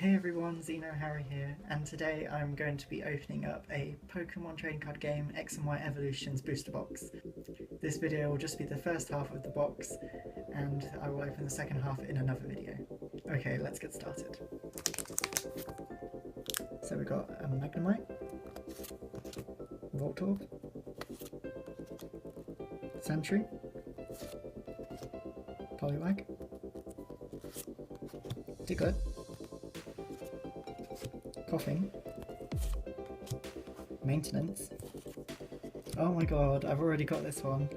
Hey everyone, Xenoharry here, and today I'm going to be opening up a Pokemon trading card game X and Y Evolutions booster box. This video will just be the first half of the box, and I will open the second half in another video. Okay, let's get started. So we've got a Magnemite, Voltorb, Sentry, Poliwag, Diglett, Coughing, Maintenance. Oh my god, I've already got this one.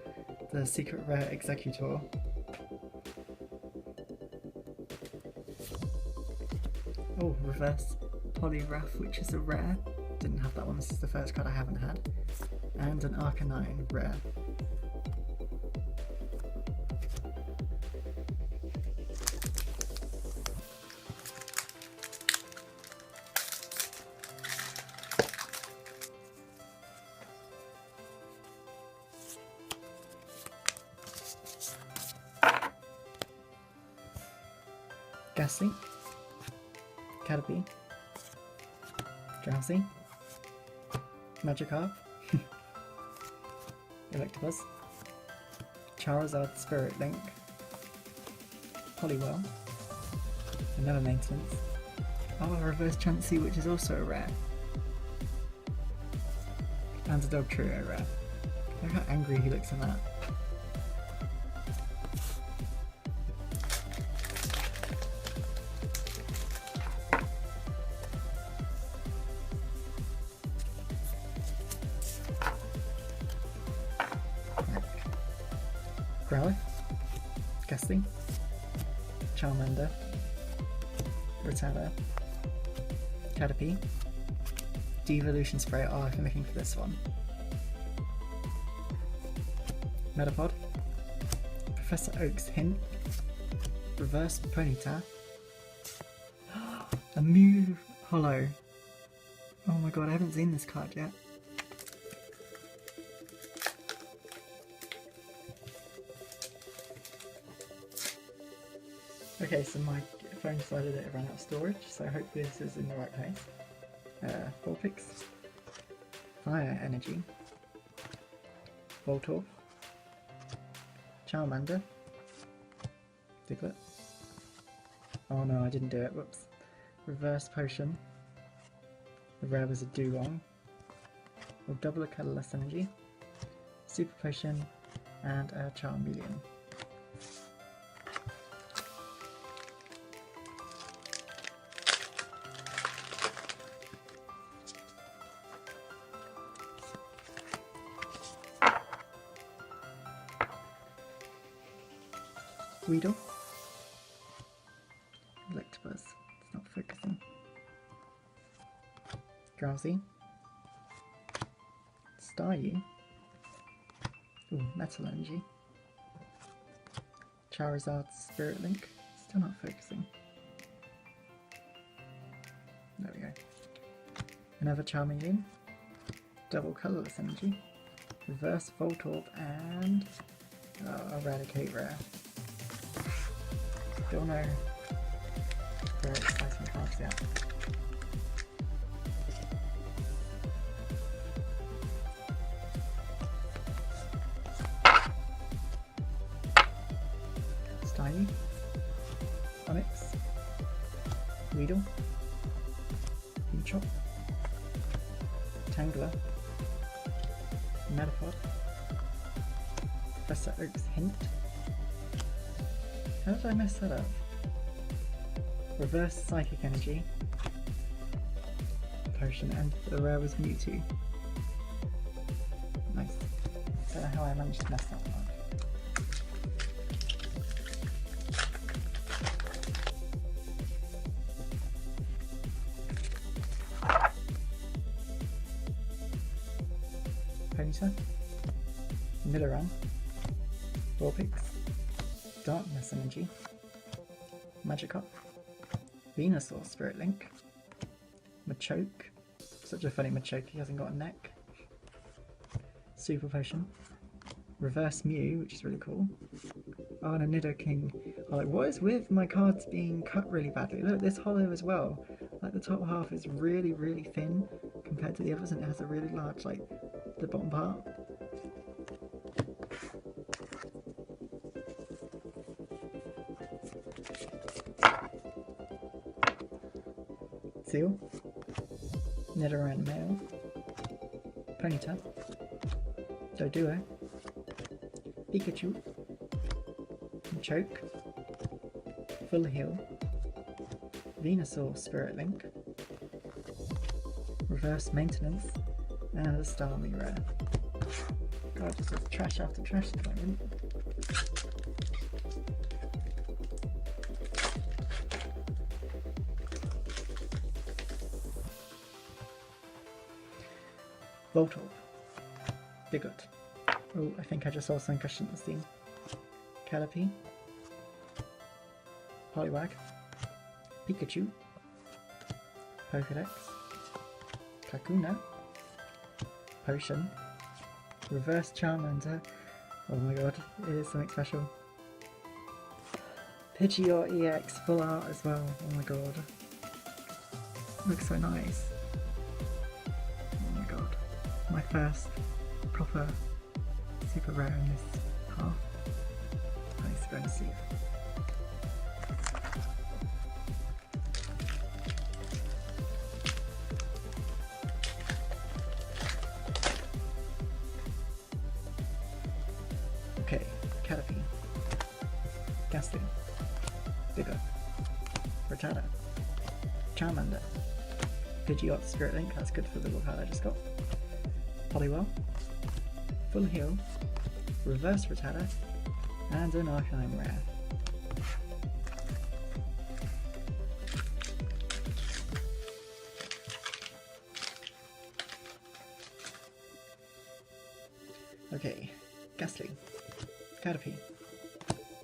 The Secret Rare Executor. Oh, Reverse Poliwrath, which is a rare. Didn't have that one, this is the first card I haven't had. And an Arcanine rare. Ghastly, Caterpie, Drowsy, Magikarp, Electabuzz, Charizard Spirit Link, Poliwhirl, another Maintenance, a Reverse Chansey, which is also a rare, and a Dogtrio rare. Look how angry he looks in that. Growlithe, Ghastly, Charmander, Rattata, Caterpie, Devolution Spray. Oh, I've been looking for this one. Metapod, Professor Oak's Hint, Reverse Ponyta, a Mew Hollow. Oh my god, I haven't seen this card yet. Okay, so my phone decided it ran out of storage, so hopefully this is in the right place. Vulpix, Fire Energy, Voltorb, Charmander, Diglett. Oh no, I didn't do it, whoops. Reverse Potion, the rare was a Dugong, or double a Colourless Energy, Super Potion, and a Charmeleon. Weedle, Electabuzz, it's not focusing, Drowsy, Staryu, ooh, Metal Energy, Charizard Spirit Link, still not focusing, there we go, another Charmeleon, double Colourless Energy, Reverse Voltorb, and Eradicate rare. Still no very exciting cards yet. Staryu, Onyx, Weedle, Machop, Tangler, Metapod, Professor Oak's Hint. How did I mess that up? Reverse Psychic Energy, Potion, and the rare was Mewtwo. Nice. Don't know how I managed to mess that one up. Ponyta, Nidoran, Vulpix, Darkness Energy, Magikarp, Venusaur Spirit Link, Machoke, such a funny Machoke, he hasn't got a neck, Super Potion, Reverse Mew, which is really cool, oh and a Nidoking Like, what is with my cards being cut really badly? Look, this hollow as well. Like, the top half is really, really thin compared to the others, and it has a really large, like, the bottom part. Seal. Netherland Mail. Ponyta. Doduo. Pikachu. Choke. Full Heal. Venusaur Spirit Link. Reverse Maintenance. And a Starmie Rare. God, just trash after trash at the moment. Voltorb. Bigot. Oh, I think I just saw something I shouldn't have seen. Caterpie. Poliwag. Pikachu. Pokedex. Kakuna. Potion. Reverse Charmander. Oh my god, it is something special. Pidgeot EX full art as well. Oh my god. Looks so nice. Oh my god. My first proper super rare in this half. Nice, going to see. Okay, Caterpie, Gastly, Bigot, Rattata, Charmander, Pidgeot Spirit Link, that's good for the little card I just got, Poliwag, Full Heal, Reverse Rattata, and an Arcanine Rare. Okay, Gastly, Caterpie,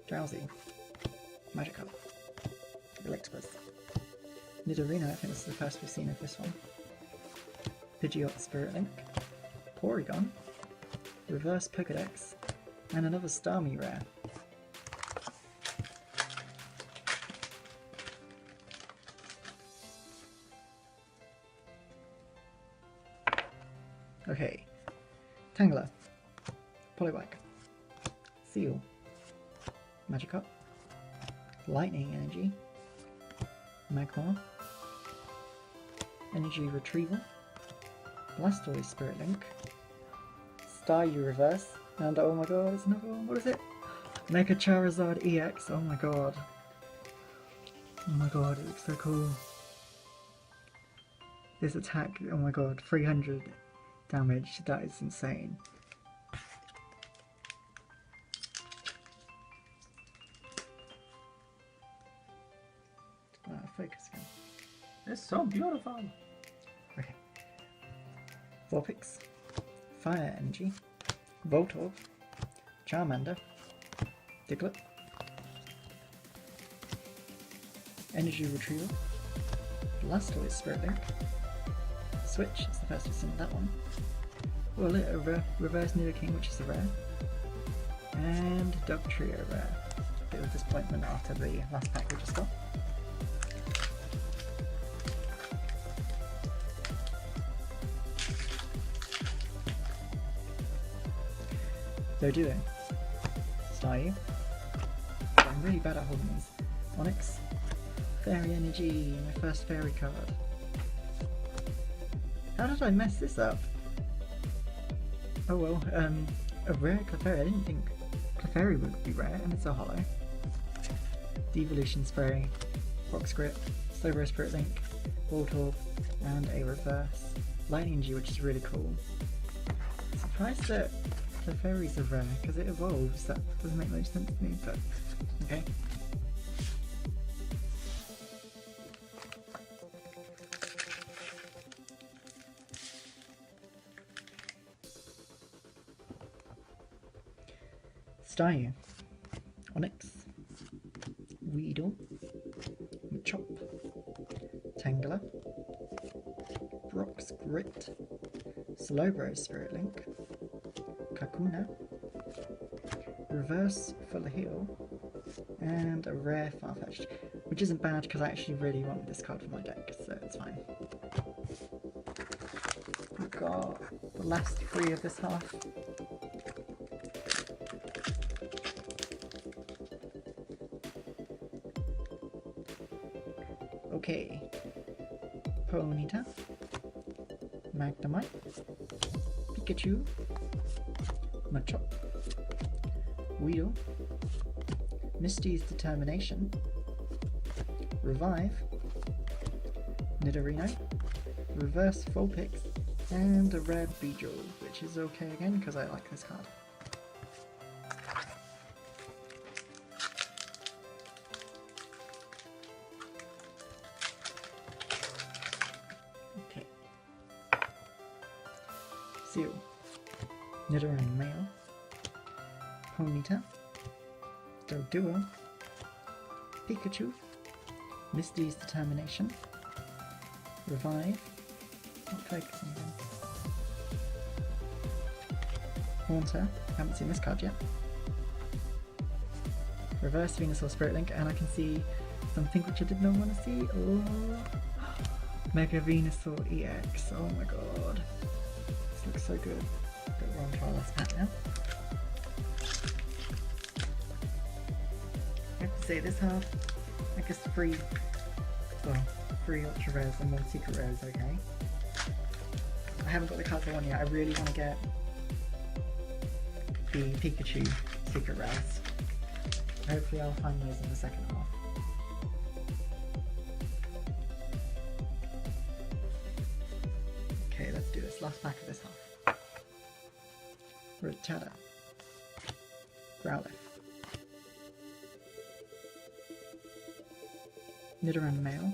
Drowsy, Magikarp, Elixir, Nidorino, I think this is the first we've seen of this one, Pidgeot Spirit Link, Porygon, Reverse Pokedex, and another Starmie Rare. Okay, Tangela, Poliwag, Seal, Magikarp, Lightning Energy, Magmar, Energy Retrieval, Blastoise Spirit Link, Staryu Reverse, and oh my god, it's another one, what is it? Mega Charizard EX, oh my god. Oh my god, it looks so cool. This attack, oh my god, 300 damage, that is insane. Focus again. It's so beautiful! Okay. Vulpix, Fire Energy, Voltorb, Charmander, Diglett, Energy Retrieval, Blastoise Spirit Link, Switch, it's the first we've seen that one. Well, a Reverse Nidoking, which is a rare, and Dugtrio rare. Bit of disappointment after the last pack we just got. Doduo, Staryu, I'm really bad at holding these. Onyx, Fairy Energy, my first fairy card. How did I mess this up? Oh well, a rare Clefairy, I didn't think Clefairy would be rare, and it's a hollow. Devolution Spray, Rock Script, Slowbro Spirit Link, Voltorb, and a reverse Lightning Energy, which is really cool. Surprised that Clefairy's are rare, because it evolves, that doesn't make much sense to me, but okay. Staryu, Onyx, Weedle, Machop, Tangela, Brock's Grit, Slowbro Spirit Link, Kakuna, Reverse Full Heal, and a rare Farfetch'd, which isn't bad because I actually really wanted this card for my deck, so it's fine. We've got the last 3 of this half. Okay, Ponyta, Magnemite, Pikachu, Machop, Weedle, Misty's Determination, Revive, Nidorino, Reverse Vulpix, and a rare Beedrill, which is okay again because I like this card. Okay. Seal, Nidoran Male, Ponyta, Doduo, Pikachu, Misty's Determination, Revive, not focusing again, Haunter, haven't seen this card yet, Reverse Venusaur Spirit Link, and I can see something which I did not want to see. Oh, Mega Venusaur EX, oh my god, this looks so good. We're on to our last pack now. I have to say this half, I guess 3 ultra rares and 1 secret rare is okay. I haven't got the cards I want yet. I really want to get the Pikachu secret rares. Hopefully I'll find those in the second half. Okay, let's do this. Last pack of this half. Rattata, Growlithe, Nidoran Male,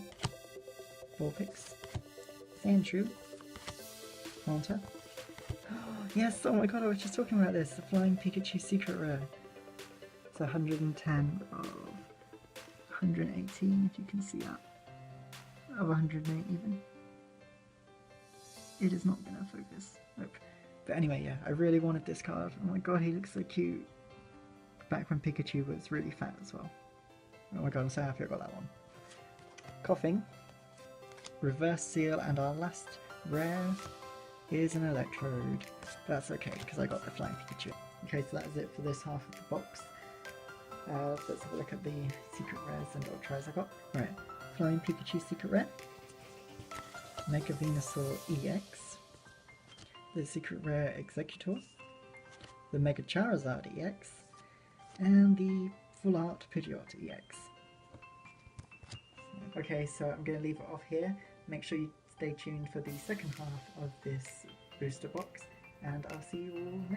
Vulpix, Sandshrew, Haunter. Yes, oh my god, I was just talking about this, the Flying Pikachu Secret Rare. It's 110 of 118, if you can see that. Of 108 even. It is not going to focus. Nope. But anyway, yeah, I really wanted this card. Oh my god, he looks so cute. Back when Pikachu was really fat as well. Oh my god, I'm so happy I got that one. Coughing, Reverse Seal, and our last rare is an Electrode. That's okay, because I got the Flying Pikachu. Okay, so that is it for this half of the box. Let's have a look at the secret rares and ultras I got. Right, Flying Pikachu Secret Rare, Mega Venusaur EX, the secret rare Executor, the Mega Charizard EX, and the Full Art Pidgeot EX. Okay, so I'm going to leave it off here. Make sure you stay tuned for the second half of this booster box, and I'll see you all next time.